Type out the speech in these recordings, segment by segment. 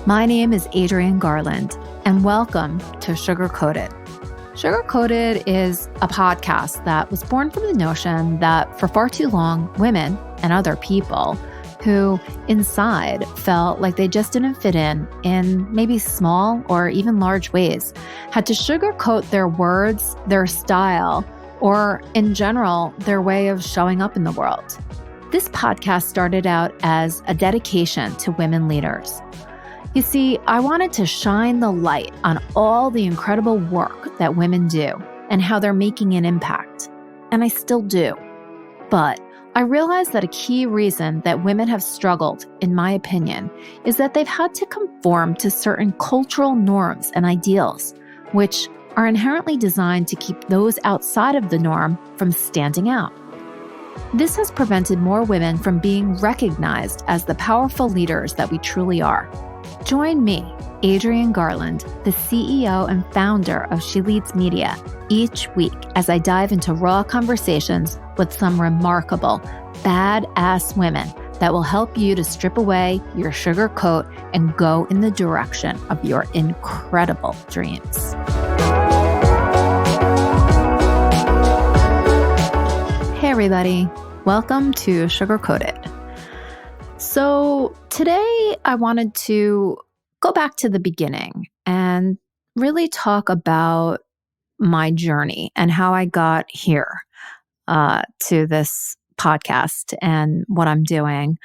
My name is Adrienne Garland, and welcome to Sugar Coated. Sugar Coated is a podcast that was born from the notion that for far too long, women and other people who inside felt like they just didn't fit in maybe small or even large ways, had to sugarcoat their words, their style, or in general, their way of showing up in the world. This podcast started out as a dedication to women leaders. You see, I wanted to shine the light on all the incredible work that women do and how they're making an impact. And I still do. But I realized that a key reason that women have struggled, in my opinion, is that they've had to conform to certain cultural norms and ideals, which are inherently designed to keep those outside of the norm from standing out. This has prevented more women from being recognized as the powerful leaders that we truly are. Join me, Adrienne Garland, the CEO and founder of SheLeads Media, each week as I dive into raw conversations with some remarkable, badass women that will help you to strip away your sugar coat and go in the direction of your incredible dreams. Hey everybody, welcome to Sugar Coated. So today I wanted to go back to the beginning and really talk about my journey and how I got here to this podcast and what I'm doing.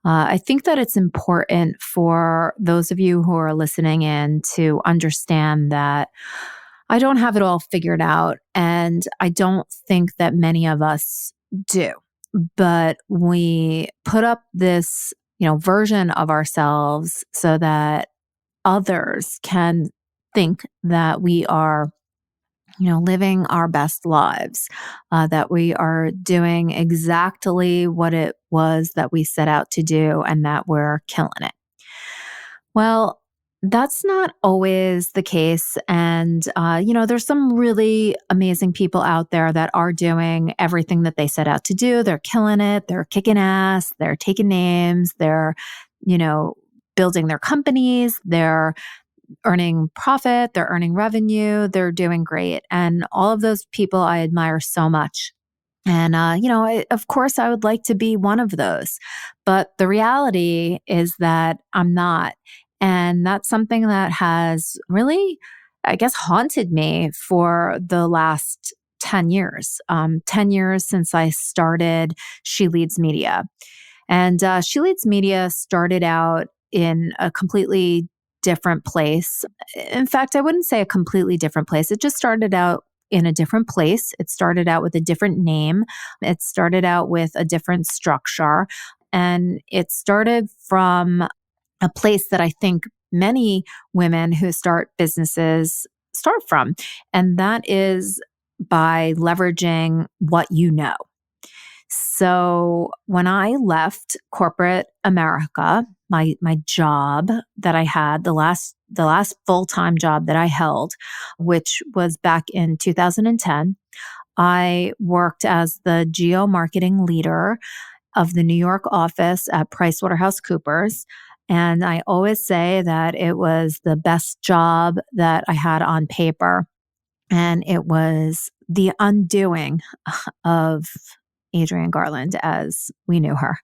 I think that it's important for those of you who are listening in to understand that I don't have it all figured out, and I don't think that many of us do. But we put up this, version of ourselves so that others can think that we are, living our best lives, that we are doing exactly what it was that we set out to do and that we're killing it. Well, that's not always the case. And, there's some really amazing people out there that are doing everything that they set out to do. They're killing it. They're kicking ass. They're taking names. They're, building their companies. They're earning profit. They're earning revenue. They're doing great. And all of those people I admire so much. And, of course, I would like to be one of those. But the reality is that I'm not. And that's something that has really, haunted me for the last 10 years, 10 years since I started SheLeads Media. And SheLeads Media started out in a completely different place. In fact, I wouldn't say a completely different place. It just started out in a different place. It started out with a different name. It started out with a different structure. And it started from a place that I think many women who start businesses start from. And that is by leveraging what you know. So when I left corporate America, my job that I had, the last full-time job that I held, which was back in 2010, I worked as the geo-marketing leader of the New York office at PricewaterhouseCoopers. And I always say that it was the best job that I had on paper. And it was the undoing of Adrienne Garland as we knew her.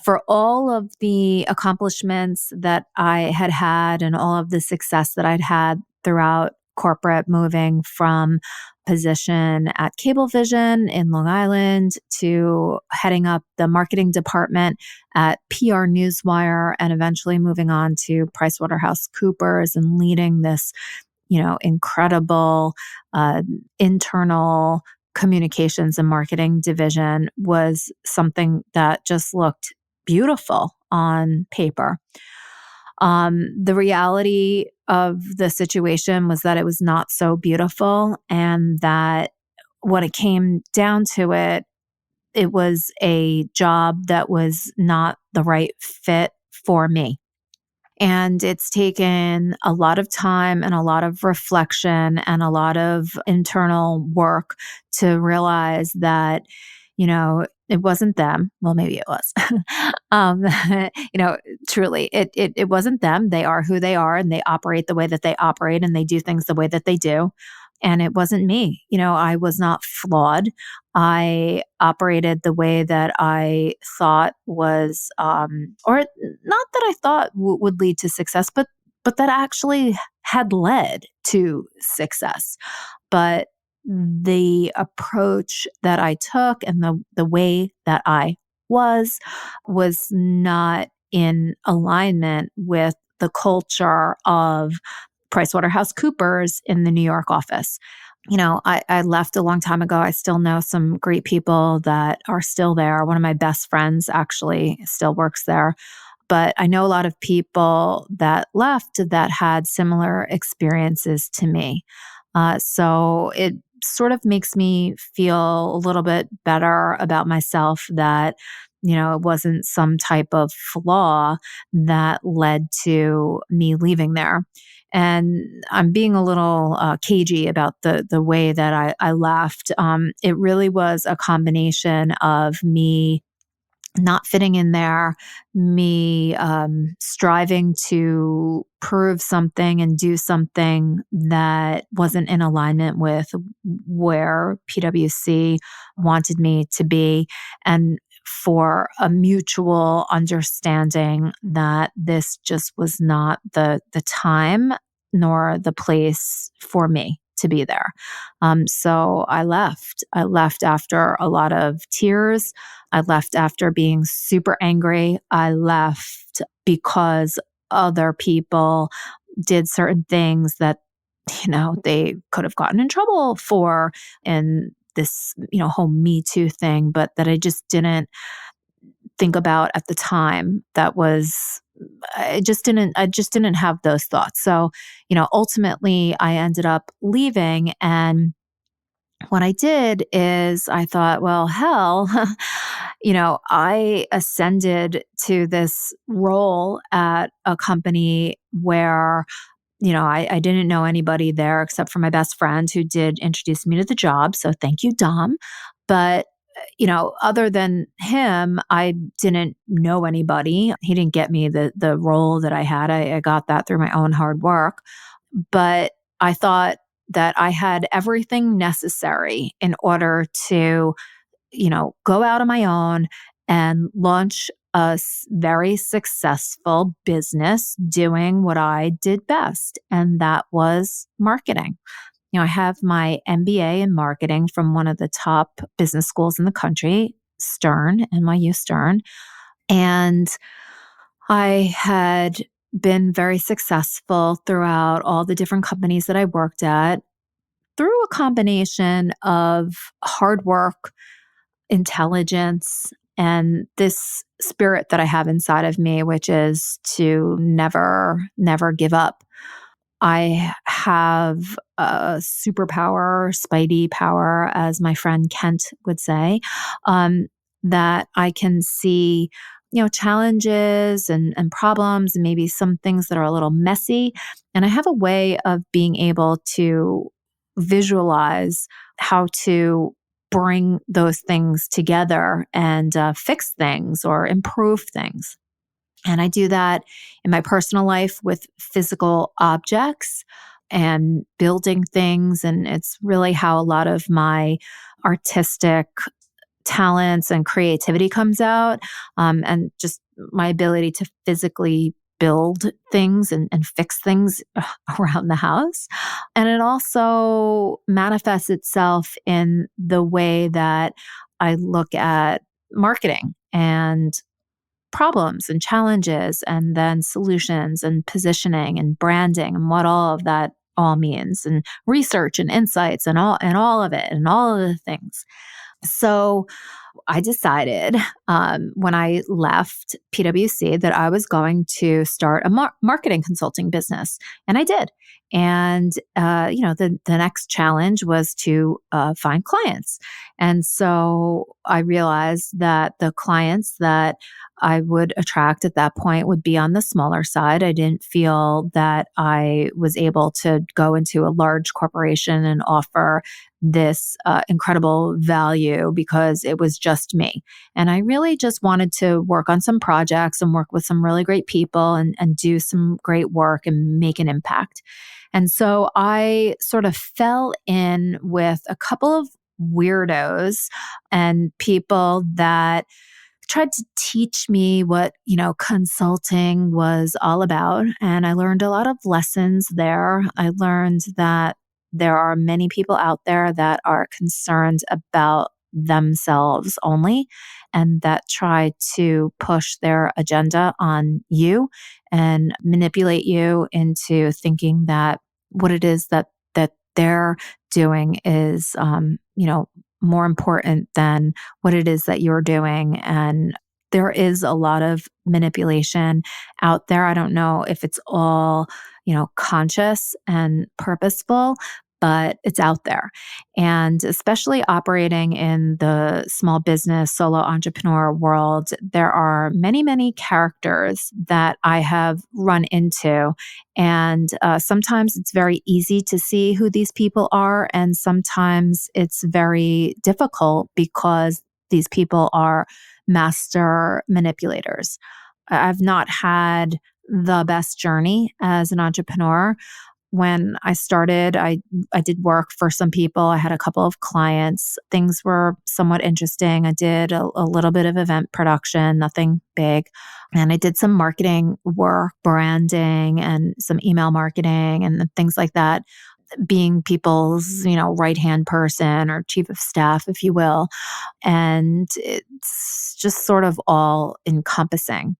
For all of the accomplishments that I had had and all of the success that I'd had throughout corporate, moving from position at Cablevision in Long Island to heading up the marketing department at PR Newswire and eventually moving on to PricewaterhouseCoopers and leading this, incredible internal communications and marketing division was something that just looked beautiful on paper. The reality of the situation was that it was not so beautiful, and that when it came down to it, it was a job that was not the right fit for me. And it's taken a lot of time and a lot of reflection and a lot of internal work to realize that, it wasn't them. Well, maybe it was. um, truly, it wasn't them. They are who they are, and they operate the way that they operate, and they do things the way that they do. And it wasn't me. I was not flawed. I operated the way that I thought was, or not that I thought would lead to success, but that actually had led to success. But the approach that I took and the way that I was not in alignment with the culture of PricewaterhouseCoopers in the New York office. I left a long time ago. I still know some great people that are still there. One of my best friends actually still works there. But I know a lot of people that left that had similar experiences to me. So it sort of makes me feel a little bit better about myself that, it wasn't some type of flaw that led to me leaving there. And I'm being a little cagey about the way that I left. It really was a combination of me not fitting in there, me striving to prove something and do something that wasn't in alignment with where PwC wanted me to be, and for a mutual understanding that this just was not the time nor the place for me to be there. So I left. I left after a lot of tears. I left after being super angry. I left because other people did certain things that, they could have gotten in trouble for in this, whole Me Too thing, but that I just didn't think about at the time. I just didn't have those thoughts. So, ultimately I ended up leaving, and what I did is I thought, well, hell, I ascended to this role at a company where, I didn't know anybody there except for my best friend who did introduce me to the job. So thank you, Dom. But other than him, I didn't know anybody. He didn't get me the role that I had. I got that through my own hard work. But I thought that I had everything necessary in order to, go out on my own and launch a very successful business doing what I did best. And that was marketing. I have my MBA in marketing from one of the top business schools in the country, Stern, NYU Stern. And I had been very successful throughout all the different companies that I worked at through a combination of hard work, intelligence, and this spirit that I have inside of me, which is to never give up. I have a superpower, Spidey power, as my friend Kent would say, that I can see, challenges and problems and maybe some things that are a little messy. And I have a way of being able to visualize how to bring those things together and fix things or improve things. And I do that in my personal life with physical objects and building things. And it's really how a lot of my artistic talents and creativity comes out, and just my ability to physically build things and fix things around the house. And it also manifests itself in the way that I look at marketing and problems and challenges, and then solutions and positioning and branding and what all of that all means, and research and insights and all of it and all of the things. So I decided when I left PwC that I was going to start a marketing consulting business, and I did. And the next challenge was to find clients. And so I realized that the clients that I would attract at that point would be on the smaller side. I didn't feel that I was able to go into a large corporation and offer this incredible value because it was just me. And I really just wanted to work on some projects and work with some really great people and do some great work and make an impact. And so I sort of fell in with a couple of weirdos and people that tried to teach me what, consulting was all about. And I learned a lot of lessons there. I learned that there are many people out there that are concerned about themselves only and that try to push their agenda on you and manipulate you into thinking that what it is that they're doing is more important than what it is that you're doing. And there is a lot of manipulation out there. I don't know if it's all, conscious and purposeful, but it's out there. And especially operating in the small business, solo entrepreneur world, there are many, many characters that I have run into. And sometimes it's very easy to see who these people are. And sometimes it's very difficult because these people are master manipulators. I've not had the best journey as an entrepreneur. When I started, I did work for some people. I had a couple of clients. Things were somewhat interesting. I did a little bit of event production, nothing big. And I did some marketing work, branding, and some email marketing and things like that, being people's, right-hand person or chief of staff, if you will. And it's just sort of all encompassing.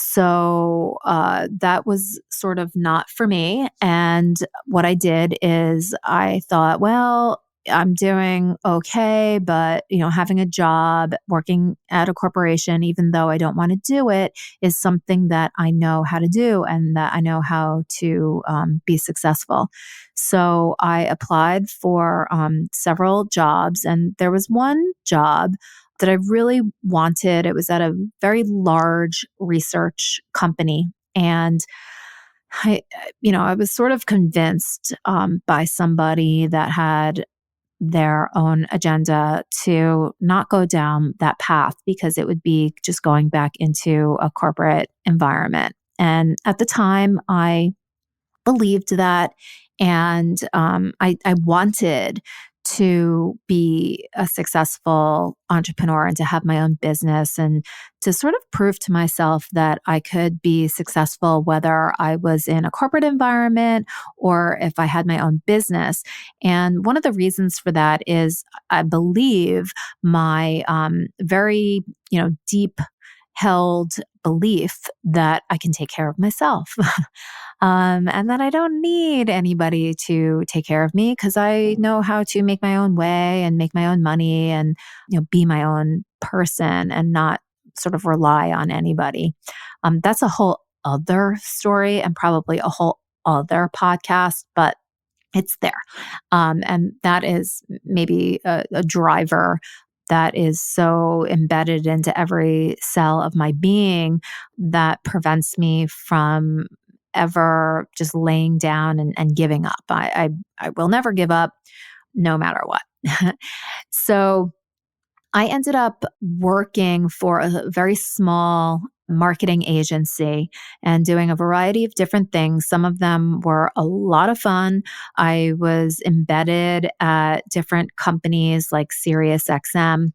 So that was sort of not for me. And what I did is I thought, well, I'm doing okay, but having a job, working at a corporation, even though I don't want to do it, is something that I know how to do and that I know how to be successful. So I applied for several jobs, and there was one job that I really wanted. It was at a very large research company. And I was sort of convinced by somebody that had their own agenda to not go down that path because it would be just going back into a corporate environment. And at the time, I believed that. And I wanted to be a successful entrepreneur and to have my own business and to sort of prove to myself that I could be successful whether I was in a corporate environment or if I had my own business. And one of the reasons for that is I believe my very, deep held belief that I can take care of myself. And that I don't need anybody to take care of me because I know how to make my own way and make my own money and be my own person and not sort of rely on anybody. That's a whole other story and probably a whole other podcast, but it's there. And that is maybe a driver that is so embedded into every cell of my being that prevents me from ever just laying down and giving up. I will never give up no matter what. So I ended up working for a very small marketing agency and doing a variety of different things. Some of them were a lot of fun. I was embedded at different companies like SiriusXM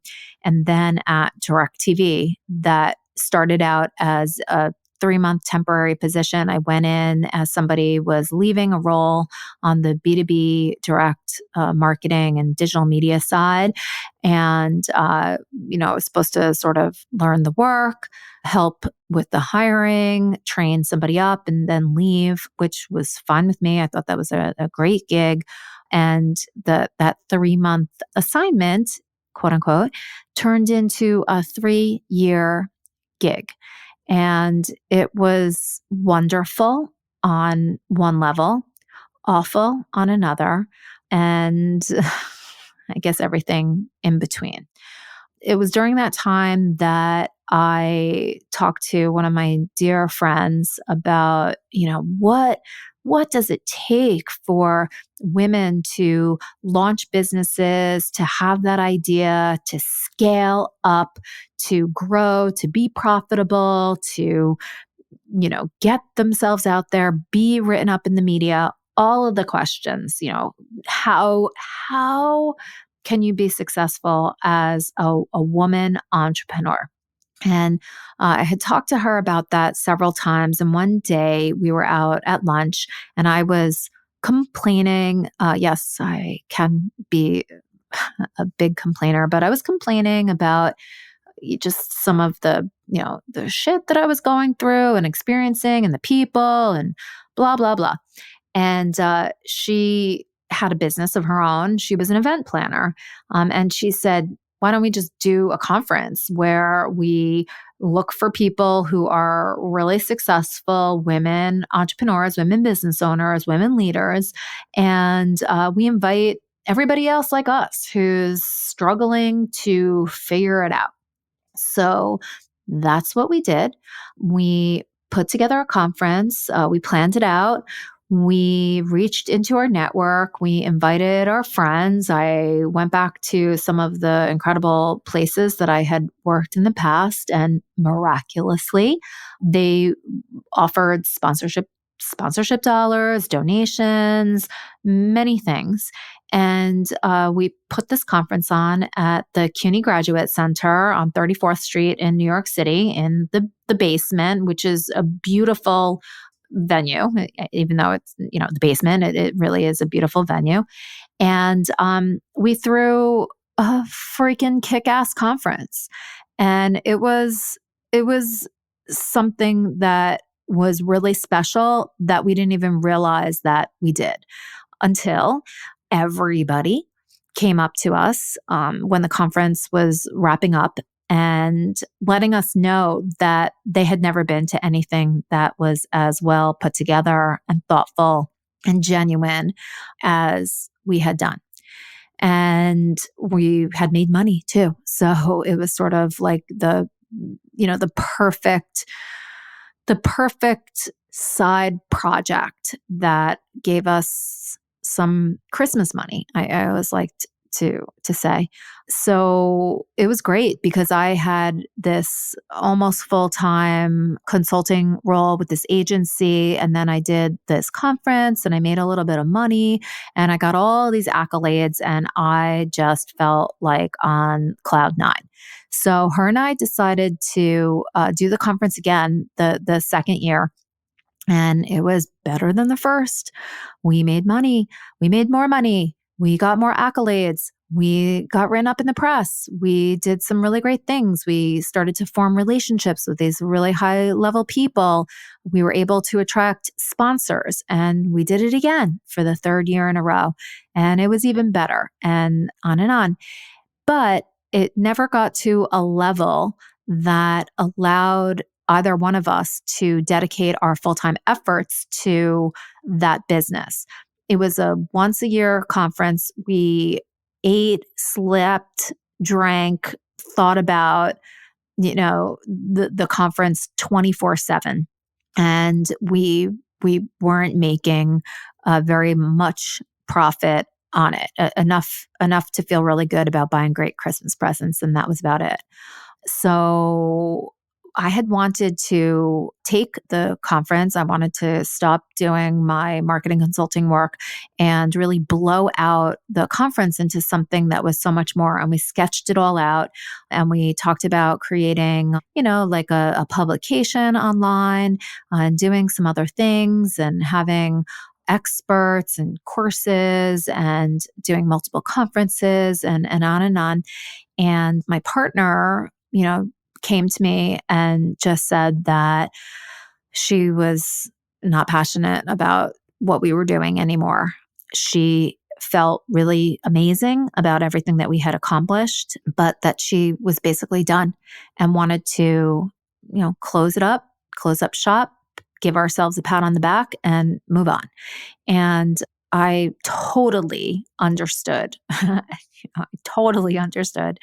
and then at DirecTV that started out as a 3-month temporary position. I went in as somebody was leaving a role on the B2B direct marketing and digital media side. And, I was supposed to sort of learn the work, help with the hiring, train somebody up, and then leave, which was fine with me. I thought that was a great gig. And that 3-month assignment, quote unquote, turned into a 3-year gig. And it was wonderful on one level, awful on another, and I guess everything in between. It was during that time that I talked to one of my dear friends about, what does it take for women to launch businesses, to have that idea, to scale up, to grow, to be profitable, to get themselves out there, be written up in the media, all of the questions, how can you be successful as a woman entrepreneur? And I had talked to her about that several times. And one day we were out at lunch and I was complaining. Yes, I can be a big complainer, but I was complaining about just some of the shit that I was going through and experiencing and the people and blah, blah, blah. And she had a business of her own. She was an event planner. And she said, why don't we just do a conference where we look for people who are really successful women entrepreneurs, women business owners, women leaders, and we invite everybody else like us who's struggling to figure it out. So that's what we did. We put together a conference. We planned it out. We reached into our network. We invited our friends. I went back to some of the incredible places that I had worked in the past, and miraculously, they offered sponsorship dollars, donations, many things. And we put this conference on at the CUNY Graduate Center on 34th Street in New York City in the basement, which is a beautiful venue. Even though it's, the basement, it really is a beautiful venue. And we threw a freaking kick-ass conference. And it was something that was really special that we didn't even realize that we did until everybody came up to us when the conference was wrapping up and letting us know that they had never been to anything that was as well put together and thoughtful and genuine as we had done. And we had made money too. So it was sort of like the perfect side project that gave us some Christmas money, I always liked to say. So it was great because I had this almost full-time consulting role with this agency. And then I did this conference and I made a little bit of money and I got all these accolades and I just felt like on cloud nine. So her and I decided to do the conference again the second year. And it was better than the first. We made money. We made more money. We got more accolades. We got written up in the press. We did some really great things. We started to form relationships with these really high level people. We were able to attract sponsors and we did it again for the third year in a row. And it was even better and on and on. But it never got to a level that allowed either one of us to dedicate our full-time efforts to that business. It was a once a year conference. We ate, slept, drank, thought about, the conference 24/7. And we weren't making very much profit on it, enough to feel really good about buying great Christmas presents. And that was about it. So I had wanted to take the conference. I wanted to stop doing my marketing consulting work and really blow out the conference into something that was so much more. And we sketched it all out and we talked about creating, like a publication online and doing some other things and having experts and courses and doing multiple conferences and on and on. And my partner, came to me and just said that she was not passionate about what we were doing anymore. She felt really amazing about everything that we had accomplished, but that she was basically done and wanted to, close up shop, give ourselves a pat on the back and move on. And I totally understood. I totally understood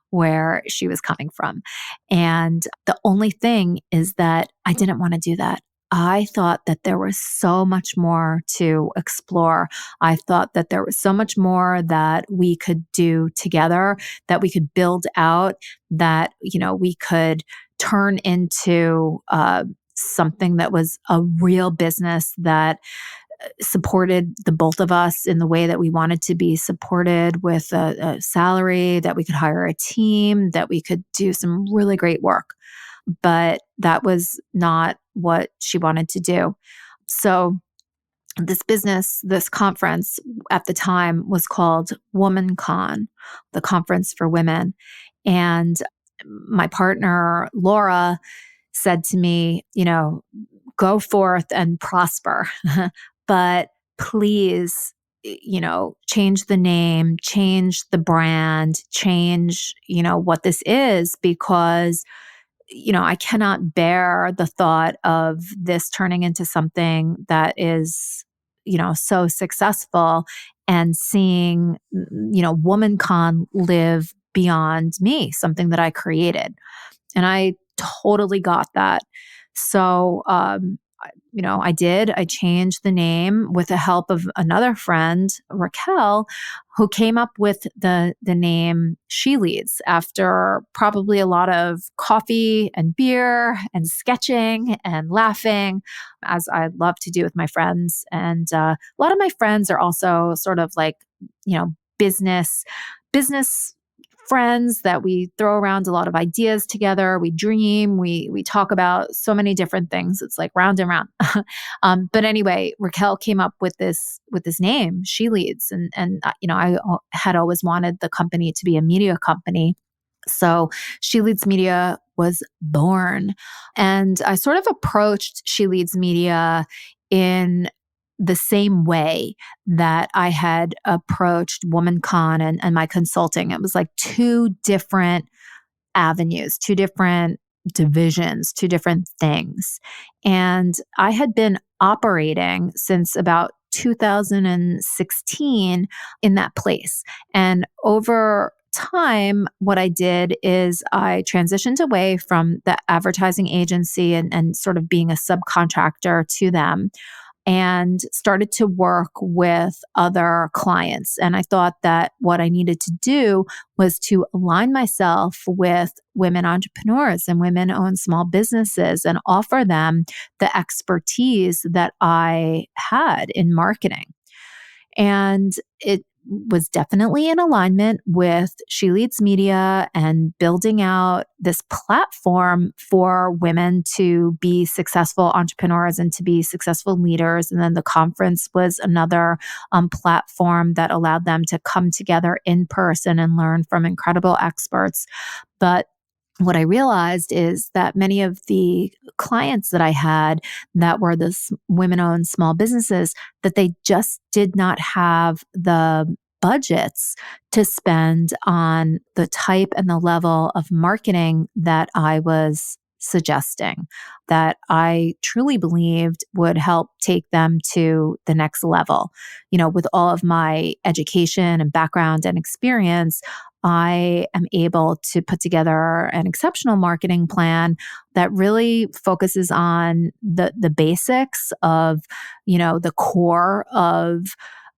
where she was coming from. And the only thing is that I didn't want to do that. I thought that there was so much more to explore. I thought that there was so much more that we could do together, that we could build out, that, we could turn into something that was a real business that supported the both of us in the way that we wanted to be supported, with a salary, that we could hire a team, that we could do some really great work. But that was not what she wanted to do. So this conference at the time was called WomanCon, the conference for women. And my partner, Laura, said to me, go forth and prosper, but please, change the name, change the brand, change, what this is, because I cannot bear the thought of this turning into something that is, so successful, and seeing, WomanCon live beyond me, something that I created. And I totally got that. So, I did. I changed the name with the help of another friend, Raquel, who came up with the name SheLeads after probably a lot of coffee and beer and sketching and laughing, as I love to do with my friends. And a lot of my friends are also sort of like, business friends that we throw around a lot of ideas together. We dream, we talk about so many different things. It's like round and round. But anyway, Raquel came up with this name, SheLeads, and I had always wanted the company to be a media company. So SheLeads Media was born, and I sort of approached SheLeads Media in the same way that I had approached WomanCon and my consulting. It was like two different avenues, two different divisions, two different things. And I had been operating since about 2016 in that place. And over time, what I did is I transitioned away from the advertising agency and sort of being a subcontractor to them, and started to work with other clients. And I thought that what I needed to do was to align myself with women entrepreneurs and women-owned small businesses and offer them the expertise that I had in marketing. And it was definitely in alignment with SheLeads Media and building out this platform for women to be successful entrepreneurs and to be successful leaders. And then the conference was another platform that allowed them to come together in person and learn from incredible experts. But what I realized is that many of the clients that I had that were the women-owned small businesses, that they just did not have the budgets to spend on the type and the level of marketing that I was suggesting, that I truly believed would help take them to the next level. With all of my education and background and experience, I am able to put together an exceptional marketing plan that really focuses on the basics of, the core of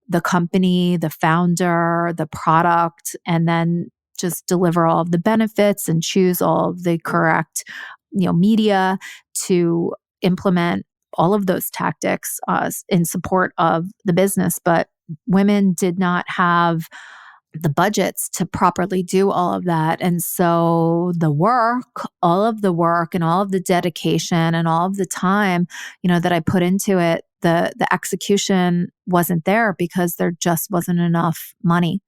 the company, the founder, the product, and then just deliver all of the benefits and choose all of the correct, media to implement all of those tactics in support of the business. But women did not have the budgets to properly do all of that. And so all of the work and all of the dedication and all of the time, that I put into it, the execution wasn't there because there just wasn't enough money.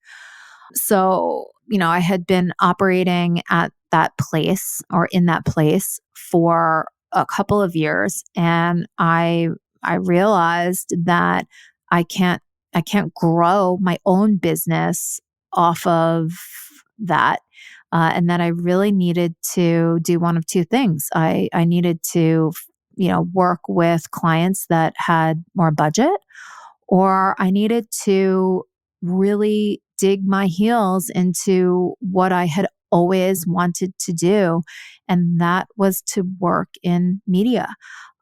So, I had been operating at that place or in that place for a couple of years, and I realized that I can't grow my own business off of that. And that I really needed to do one of two things. I needed to, work with clients that had more budget, or I needed to really dig my heels into what I had always wanted to do. And that was to work in media.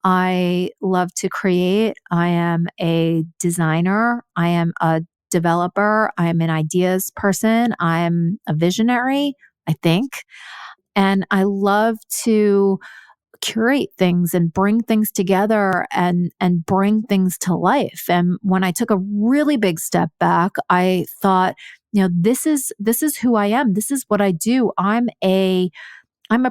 I love to create. I am a designer. I am a developer. I'm an ideas person. I'm a visionary, I think. And I love to curate things and bring things together and bring things to life. And when I took a really big step back, I thought, this is who I am. This is what I do. I'm a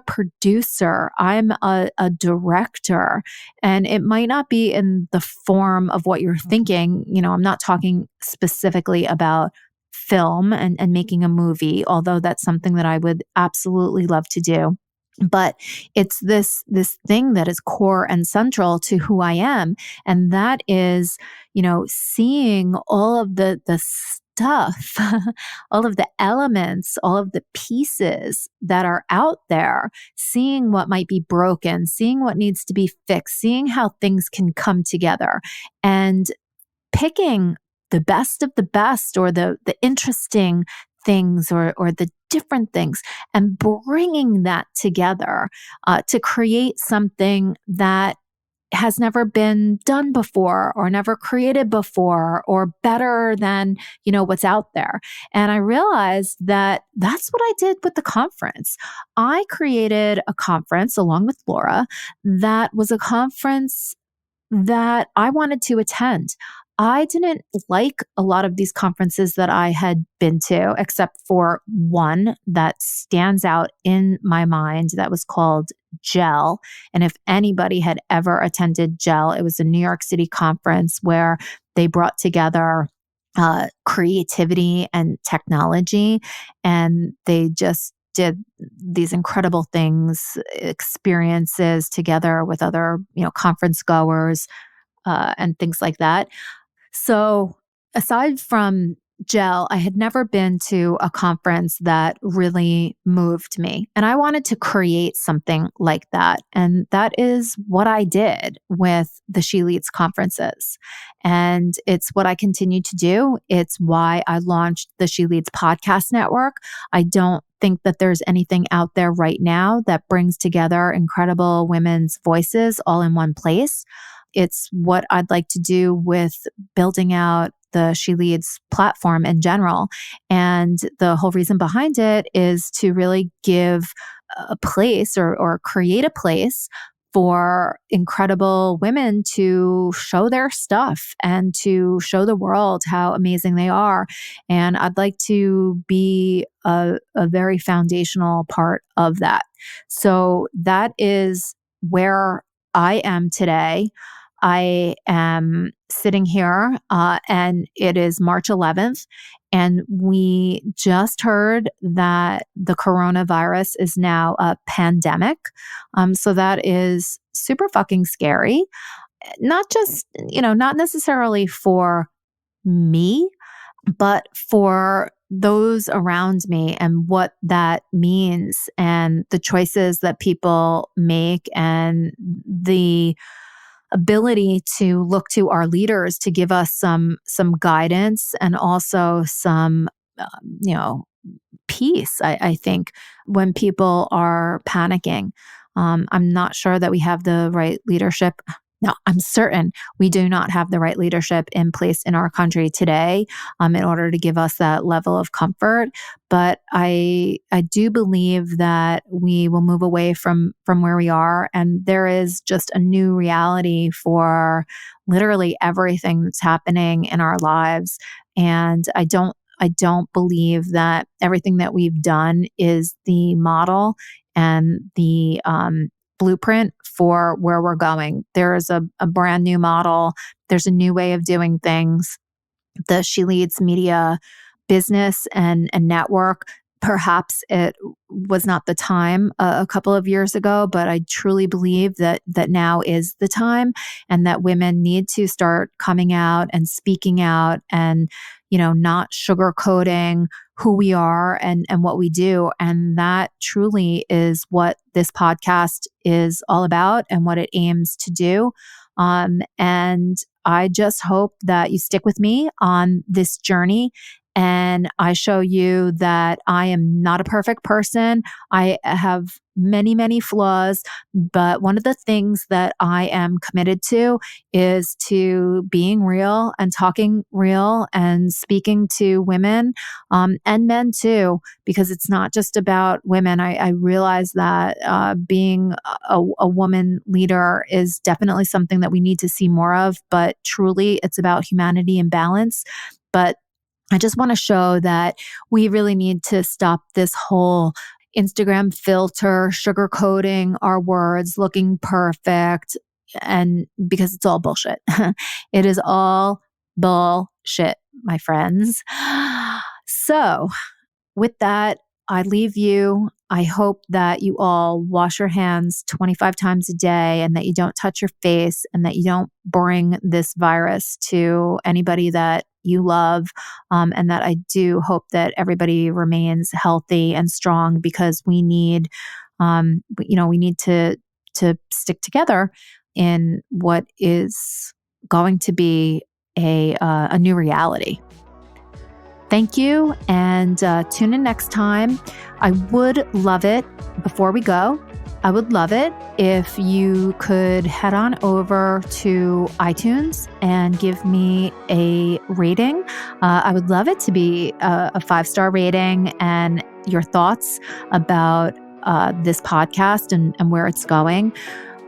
producer. I'm a director. And it might not be in the form of what you're thinking. I'm not talking specifically about film and making a movie, although that's something that I would absolutely love to do. But it's this thing that is core and central to who I am. And that is, seeing all of the stuff, all of the elements, all of the pieces that are out there, seeing what might be broken, seeing what needs to be fixed, seeing how things can come together, and picking the best of the best, or the interesting things, or the different things, and bringing that together to create something that has never been done before, or never created before, or better than, what's out there. And I realized that that's what I did with the conference. I created a conference along with Laura that was a conference that I wanted to attend. I didn't like a lot of these conferences that I had been to, except for one that stands out in my mind that was called GEL. And if anybody had ever attended GEL, it was a New York City conference where they brought together creativity and technology, and they just did these incredible things, experiences together with other, conference goers and things like that. So aside from GEL, I had never been to a conference that really moved me. And I wanted to create something like that. And that is what I did with the SheLeads conferences. And it's what I continue to do. It's why I launched the SheLeads Podcast Network. I don't think that there's anything out there right now that brings together incredible women's voices all in one place. It's what I'd like to do with building out the SheLeads platform in general. And the whole reason behind it is to really give a place, or create a place for incredible women to show their stuff and to show the world how amazing they are. And I'd like to be a very foundational part of that. So that is where I am today. I am sitting here and it is March 11th, and we just heard that the coronavirus is now a pandemic. So that is super fucking scary. Not just, not necessarily for me, but for those around me, and what that means, and the choices that people make, and the ability to look to our leaders to give us some guidance, and also some peace. I think when people are panicking, I'm not sure that we have the right leadership. No, I'm certain we do not have the right leadership in place in our country today in order to give us that level of comfort. But I do believe that we will move away from where we are, and there is just a new reality for literally everything that's happening in our lives. And I don't believe that everything that we've done is the model and the blueprint for where we're going. There is a brand new model. There's a new way of doing things. The SheLeads media business and network, perhaps it was not the time a couple of years ago, but I truly believe that now is the time, and that women need to start coming out and speaking out, and not sugarcoating who we are and what we do. And that truly is what this podcast is all about, and what it aims to do. And I just hope that you stick with me on this journey and I show you that I am not a perfect person. I have many, many flaws, but one of the things that I am committed to is to being real and talking real and speaking to women and men too, because it's not just about women. I realize that being a woman leader is definitely something that we need to see more of, but truly it's about humanity and balance. But I just want to show that we really need to stop this whole Instagram filter, sugarcoating our words, looking perfect, and because it's all bullshit. It is all bullshit, my friends. So, with that, I leave you. I hope that you all wash your hands 25 times a day and that you don't touch your face and that you don't bring this virus to anybody that you love. And that I do hope that everybody remains healthy and strong because we need, we need to stick together in what is going to be a new reality. Thank you, and tune in next time. I would love it, before we go, I would love it if you could head on over to iTunes and give me a rating. I would love it to be a 5-star rating and your thoughts about this podcast and where it's going.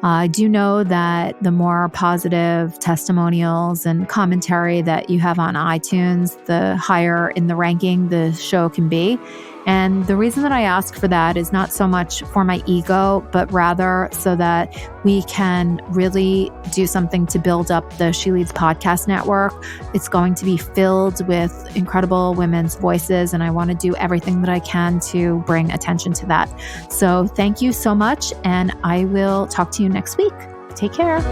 I do know that the more positive testimonials and commentary that you have on iTunes, the higher in the ranking the show can be. And the reason that I ask for that is not so much for my ego, but rather so that we can really do something to build up the SheLeads Podcast Network. It's going to be filled with incredible women's voices, and I want to do everything that I can to bring attention to that. So thank you so much, and I will talk to you next week. Take care.